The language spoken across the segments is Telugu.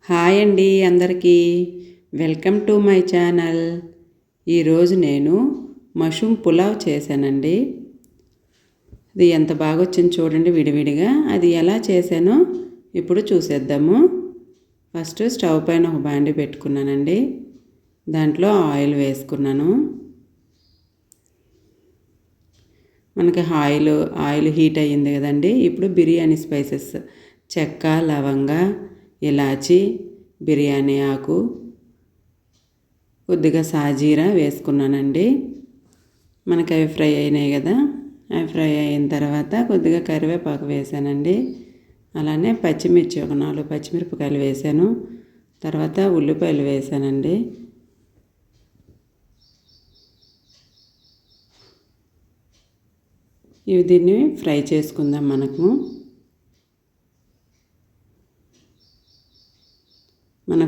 హాయ్ అండి అందరికీ వెల్కమ్ టు మై ఛానల్. ఈరోజు నేను మష్రూమ్ పులావ్ చేశానండి. అది ఎంత బాగా వచ్చింది చూడండి విడివిడిగా. అది ఎలా చేశానో ఇప్పుడు చూసేద్దాము. ఫస్ట్ స్టవ్ పైన ఒక బాండి పెట్టుకున్నానండి. దాంట్లో ఆయిల్ వేసుకున్నాను. మనకి ఆయిల్ హీట్ అయ్యింది కదండి. ఇప్పుడు బిర్యానీ స్పైసెస్ చెక్క, లవంగ, ఇలాచి, బిర్యానీ ఆకు, కొద్దిగా సాజీరా వేసుకున్నానండి. మనకి అవి ఫ్రై అయినాయి కదా. అవి ఫ్రై అయిన తర్వాత కొద్దిగా కరివేపాకు వేసానండి. అలానే పచ్చిమిర్చి ఒక 4 పచ్చిమిరపకాయలు వేసాను. తర్వాత ఉల్లిపాయలు వేసానండి. ఇవి దీన్ని ఫ్రై చేసుకుందాం. మనకు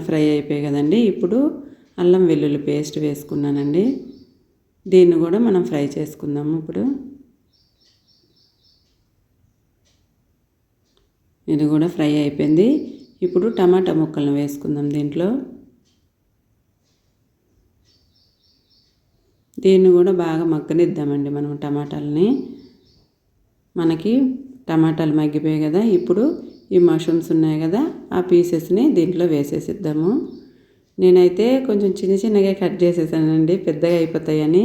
ఫ్రై అయిపోయాయి కదండి. ఇప్పుడు అల్లం వెల్లుల్లి పేస్ట్ వేసుకున్నానండి. దీన్ని కూడా మనం ఫ్రై చేసుకుందాము. ఇప్పుడు ఇది కూడా ఫ్రై అయిపోయింది. ఇప్పుడు టమాటా ముక్కలను వేసుకుందాం దీంట్లో. దీన్ని కూడా బాగా మగ్గనిద్దామండి మనం టమాటాలని. మనకి టమాటాలు మగ్గిపోయాయి కదా. ఇప్పుడు ఈ మష్రూమ్స్ ఉన్నాయి కదా, ఆ పీసెస్ని దీంట్లో వేసేసిద్దాము. నేనైతే కొంచెం చిన్నగా కట్ చేసేసానండి, పెద్దగా అయిపోతాయని.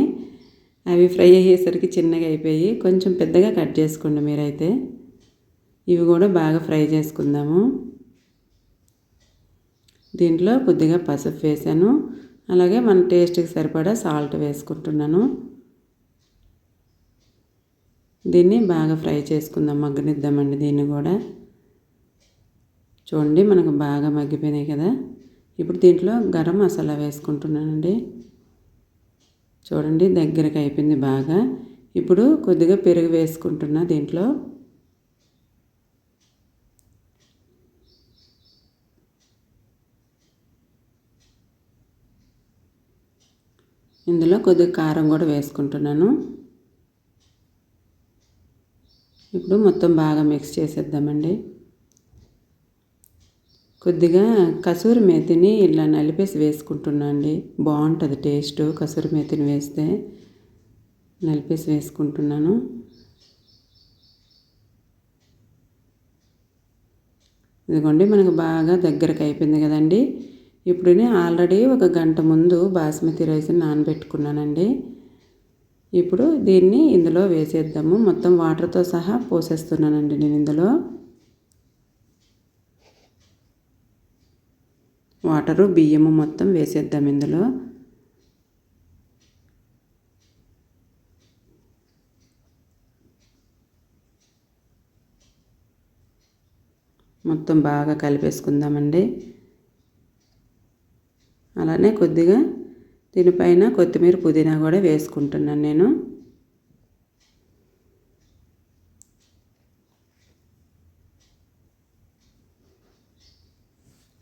అవి ఫ్రై అయ్యేసరికి చిన్నగా అయిపోయి, కొంచెం పెద్దగా కట్ చేసుకోండి మీరైతే. ఇవి కూడా బాగా ఫ్రై చేసుకుందాము. దీంట్లో కొద్దిగా పసుపు వేసాను. అలాగే మన టేస్ట్కి సరిపడా సాల్ట్ వేసుకుంటున్నాను. దీన్ని బాగా ఫ్రై చేసుకుందాం, మగ్గనిద్దామండి దీన్ని కూడా. చూడండి మనకు బాగా మగ్గిపోయినాయి కదా. ఇప్పుడు దీంట్లో గరం మసాలా వేసుకుంటున్నానండి. చూడండి దగ్గరికి అయిపోయింది బాగా. ఇప్పుడు కొద్దిగా పెరుగు వేసుకుంటున్నా దీంట్లో. ఇందులో కొద్దిగా కారం కూడా వేసుకుంటున్నాను. ఇప్పుడు మొత్తం బాగా మిక్స్ చేసేద్దామండి. కొద్దిగా కసూరి మేతిని ఇలా నలిపేసి వేసుకుంటున్నా అండి. బాగుంటుంది టేస్ట్ కసూరి మేతిని వేస్తే. నలిపేసి వేసుకుంటున్నాను. ఇదిగోండి మనకు బాగా దగ్గరకు అయిపోయింది కదండి. ఇప్పుడు నేను ఆల్రెడీ 1 గంట ముందు బాస్మతి రైస్ని నానబెట్టుకున్నానండి. ఇప్పుడు దీన్ని ఇందులో వేసేద్దాము. మొత్తం వాటర్తో సహా పోసేస్తున్నానండి నేను ఇందులో. వాటరు, బియ్యము మొత్తం వేసేద్దాం ఇందులో. మొత్తం బాగా కలిపేసుకుందామండి. అలానే కొద్దిగా దీనిపైన కొత్తిమీర, పుదీనా కూడా వేసుకుంటున్నాను నేను.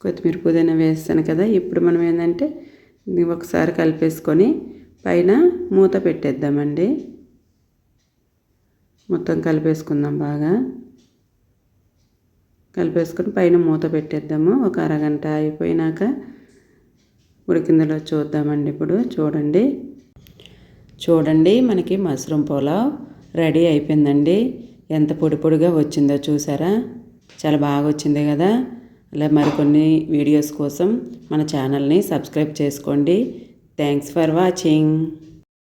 కొత్తిమీర, పుదీనా వేస్తాను కదా. ఇప్పుడు మనం ఏంటంటే ఒకసారి కలిపేసుకొని పైన మూత పెట్టేద్దామండి. మొత్తం కలిపేసుకుందాం బాగా. కలిపేసుకొని పైన మూత పెట్టేద్దాము. ఒక అరగంట అయిపోయినాక ఉడికిందలో చూద్దామండి. ఇప్పుడు చూడండి మనకి మష్రూమ్ పులావ్ రెడీ అయిపోయిందండి. ఎంత పొడి పొడిగా వచ్చిందో చూసారా. చాలా బాగా వచ్చింది కదా. అలా మరికొన్ని వీడియోస్ కోసం మన ఛానల్ని సబ్స్క్రైబ్ చేసుకోండి. Thanks for watching.